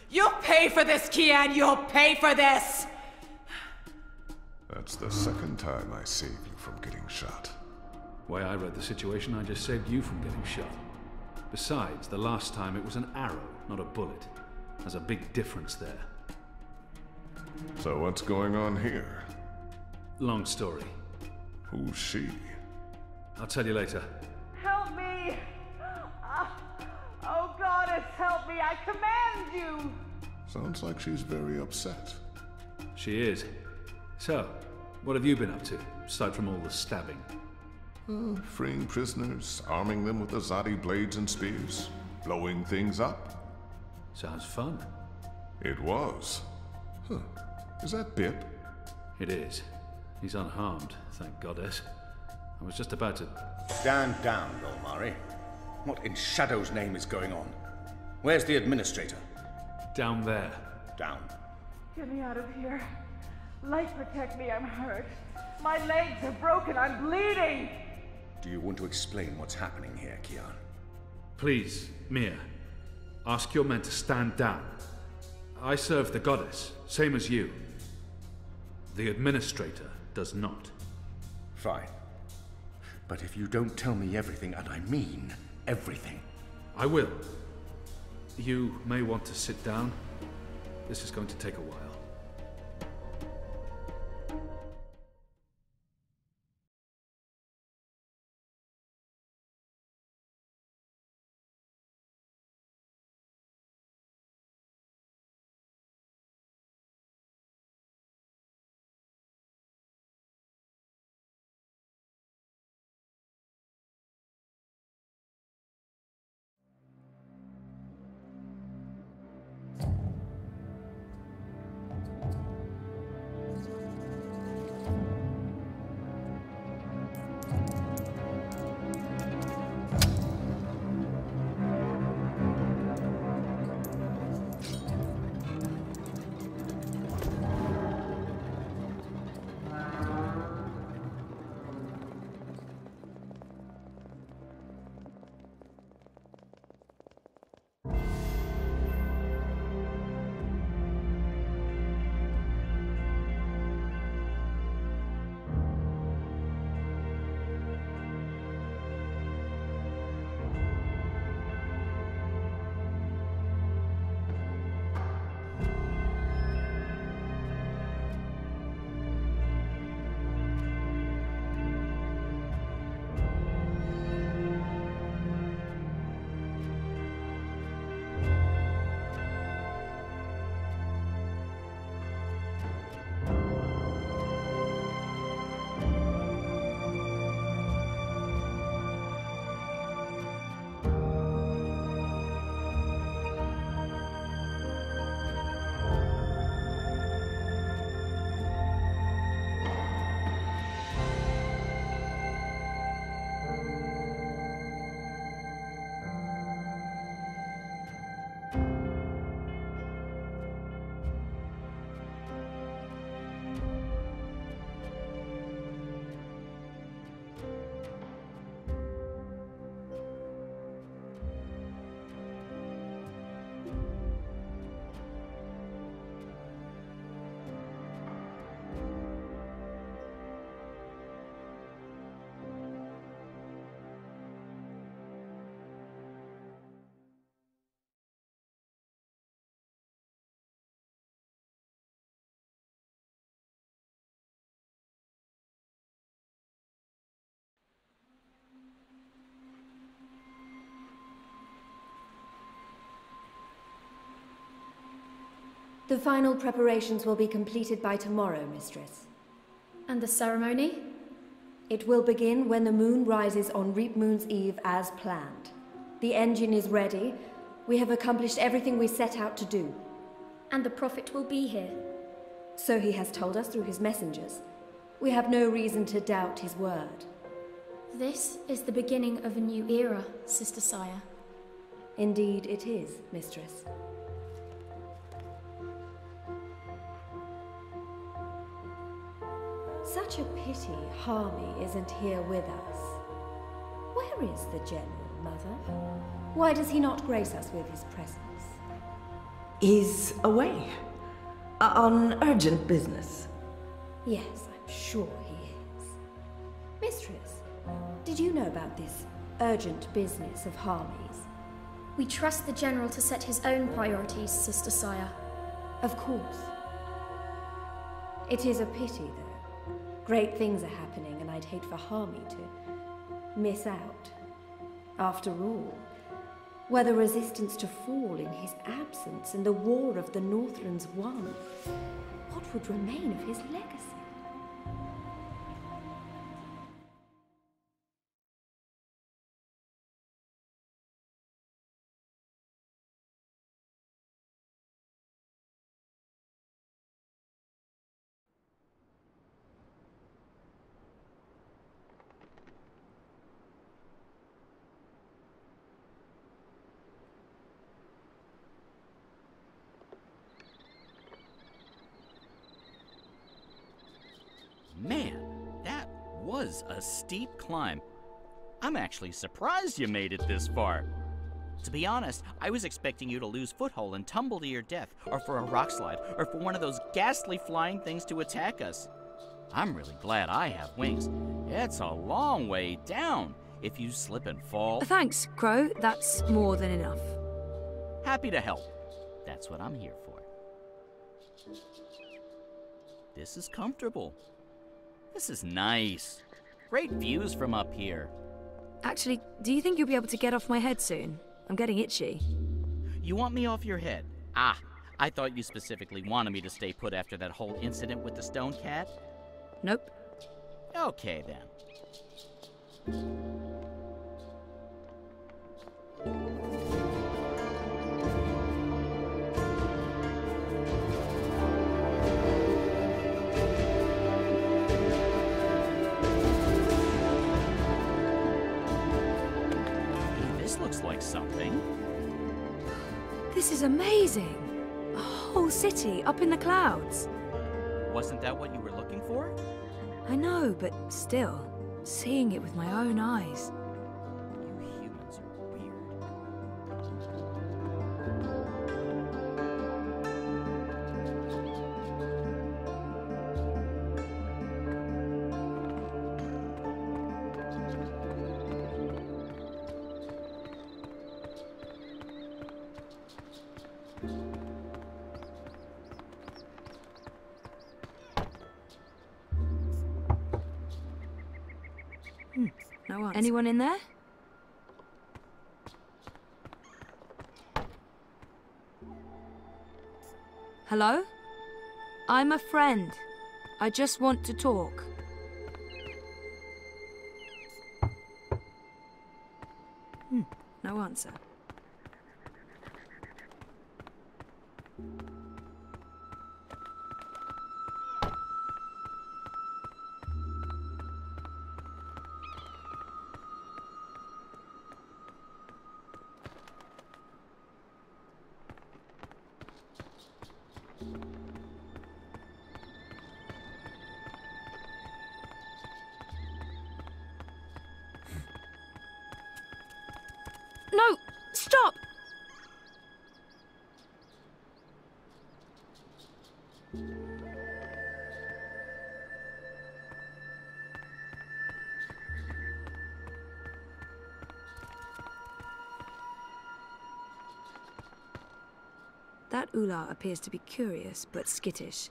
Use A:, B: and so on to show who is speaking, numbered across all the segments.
A: You'll pay for this, Kian! You'll pay for this!
B: That's the second time I saved you from getting shot.
C: The way I read the situation, I just saved you from getting shot. Besides, the last time it was an arrow, not a bullet. There's a big difference there.
B: So what's going on here?
C: Long story.
B: Who's she?
C: I'll tell you later.
A: Help me! Oh, Goddess, help me! I command you!
B: Sounds like she's very upset.
C: She is. So, what have you been up to, aside from all the stabbing?
B: Freeing prisoners, arming them with Azadi blades and spears, blowing things up.
C: Sounds fun.
B: It was. Huh. Is that Bip?
C: It is. He's unharmed, thank Goddess. I was just about to...
D: Stand down, Rolmari. What in Shadow's name is going on? Where's the administrator?
C: Down there.
D: Down.
A: Get me out of here. Light, protect me, I'm hurt. My legs are broken, I'm bleeding!
D: Do you want to explain what's happening here, Kian?
C: Please, Mia. Ask your men to stand down. I serve the Goddess, same as you. The administrator does not.
D: Fine. But if you don't tell me everything, and I mean everything...
C: I will. You may want to sit down. This is going to take a while.
E: The final preparations will be completed by tomorrow, Mistress.
F: And the ceremony?
E: It will begin when the moon rises on Reap Moon's Eve as planned. The engine is ready. We have accomplished everything we set out to do.
F: And the Prophet will be here.
E: So he has told us through his messengers. We have no reason to doubt his word.
F: This is the beginning of a new era, Sister Sire.
E: Indeed it is, Mistress. Such a pity Harmy isn't here with us. Where is the General, Mother? Why does he not grace us with his presence?
G: He's away. On urgent business.
E: Yes, I'm sure he is. Mistress, did you know about this urgent business of Harmy's?
F: We trust the General to set his own priorities, Sister Sire.
E: Of course. It is a pity, though. Great things are happening, and I'd hate for Harmy to miss out. After all, were the resistance to fall in his absence and the war of the Northlands won, what would remain of his legacy?
H: Man, that was a steep climb. I'm actually surprised you made it this far. To be honest, I was expecting you to lose foothold and tumble to your death, or for a rock slide, or for one of those ghastly flying things to attack us. I'm really glad I have wings. It's a long way down if you slip and fall.
I: Thanks, Crow. That's more than enough.
H: Happy to help. That's what I'm here for. This is comfortable. This is nice. Great views from up here.
I: Actually, do you think you'll be able to get off my head soon? I'm getting itchy.
H: You want me off your head? Ah, I thought you specifically wanted me to stay put after that whole incident with the stone cat.
I: Nope.
H: Okay, then. This looks like something.
I: This is amazing. A whole city up in the clouds.
H: Wasn't that what you were looking for?
I: I know, but still, seeing it with my own eyes.
H: You humans are weird.
I: No answer. Anyone in there? Hello? I'm a friend. I just want to talk. No answer. No! Stop! That Ula appears to be curious, but skittish.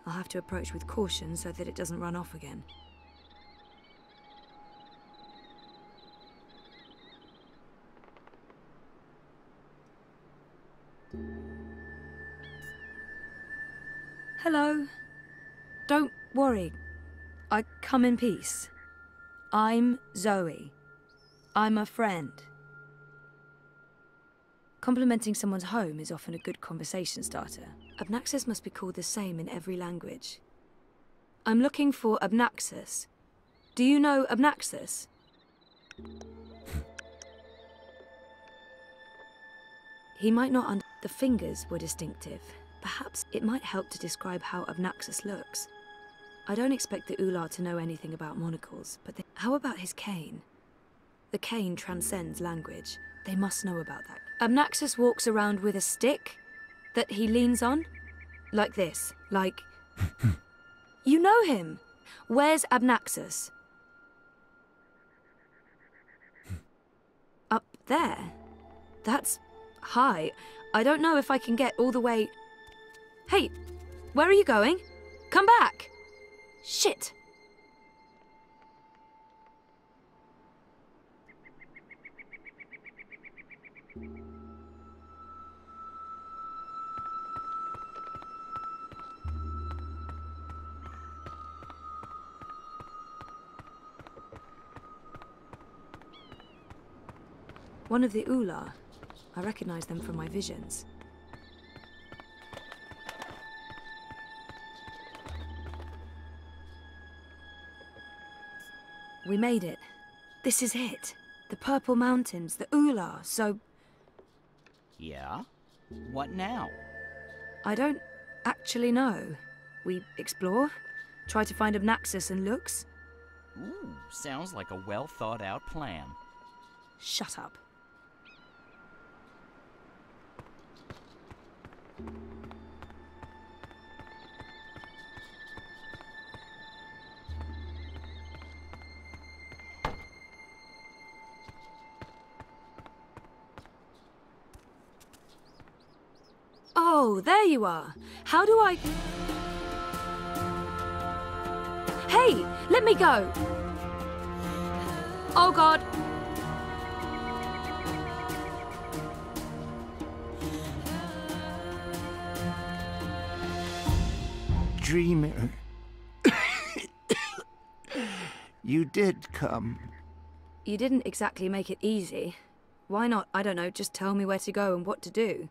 I: I'll have to approach with caution so that it doesn't run off again. Hello. Don't worry. I come in peace. I'm Zoe. I'm a friend. Complimenting someone's home is often a good conversation starter. Abnaxus must be called the same in every language. I'm looking for Abnaxus. Do you know Abnaxus? He might not The fingers were distinctive. Perhaps it might help to describe how Abnaxus looks. I don't expect the Ular to know anything about monocles, but how about his cane? The cane transcends language. They must know about that. Abnaxus walks around with a stick that he leans on. Like this. Like... You know him! Where's Abnaxus? Up there? That's high. I don't know if I can get all the way... Hey, where are you going? Come back! Shit! One of the Ular. I recognize them from my visions. We made it. This is it. The Purple Mountains, the Ular, so...
H: Yeah? What now?
I: I don't actually know. We explore, try to find Abnaxus and Lux.
H: Ooh, sounds like a well-thought-out plan.
I: Shut up. Oh, there you are. How do I... Hey, let me go. Oh, God.
J: Dreamer. You did come.
I: You didn't exactly make it easy. Why not, I don't know, just tell me where to go and what to do?